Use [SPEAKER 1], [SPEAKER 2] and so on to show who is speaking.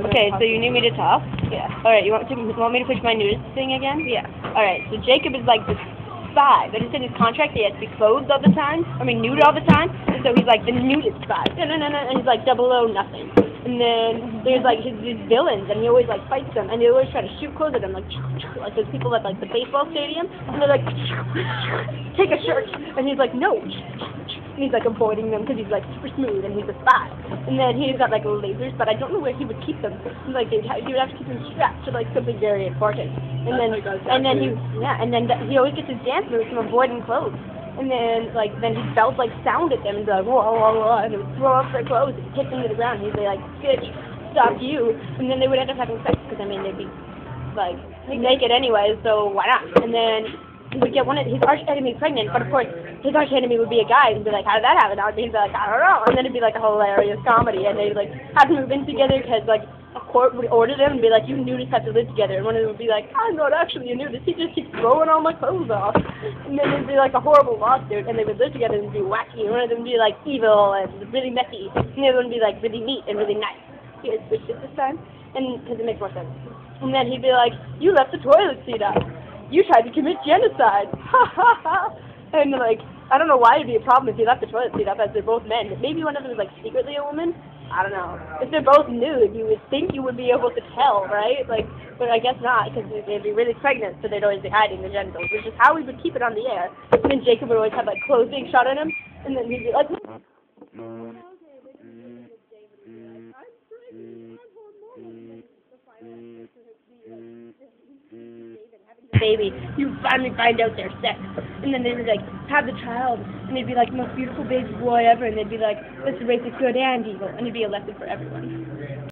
[SPEAKER 1] Okay, so you need me to talk?
[SPEAKER 2] Yeah.
[SPEAKER 1] Alright, you want me to push my news thing again?
[SPEAKER 2] Yeah.
[SPEAKER 1] Alright, so Jacob is like the spy, but it's in his contract that he has to be clothed all the time, nude all the time, and so he's like the nudist spy. And he's like 000 nothing. And then there's like these villains, and he always like fights them, and they always try to shoot clothes at him, like those people at like the baseball stadium, and they're like, take a shirt, and he's like, no. And he's like avoiding them because he's like super smooth and he's a spy. And then he's got like lasers, but I don't know where he would keep them. And, like he would have to keep them strapped to like something very important. And then he always gets his dance moves from avoiding clothes. And then he'd belt like sound at them and be like whoa whoa whoa, and they would throw off their clothes and hit them to the ground. And he'd be like, bitch, stop you. And then they would end up having sex because they'd be like naked anyway, so why not? And then he would get his arch enemy pregnant, but of course his arch enemy would be a guy, and be like, how did that happen? He'd be like, I don't know. And then it'd be like a hilarious comedy, and they'd like have to move in together because like a court would order them and be like, you nudists have to live together. And one of them would be like, I'm not actually a nudist, he just keeps throwing all my clothes off. And then it'd be like a horrible lawsuit, and they would live together and be wacky. And one of them would be like evil and really messy, and the other one would be like really neat and really nice. He had switched it this time, and because it makes more sense. And then he'd be like, you left the toilet seat up. You tried to commit genocide. Ha ha ha. And like, I don't know why it'd be a problem if he left the toilet seat up, as they're both men. Maybe one of them is like secretly a woman. I don't know. If they're both nude, you would think you would be able to tell, right? Like, but I guess not, because they'd be really pregnant, so they'd always be hiding their genitals, which is how we would keep it on the air. And then Jacob would always have like clothes being shot at him, and then he'd be like, baby, you finally find out their sex. And then they would like have the child, and they'd be like most beautiful baby boy ever, and they'd be like, let's raise it good and evil, and he'd be elected for everyone.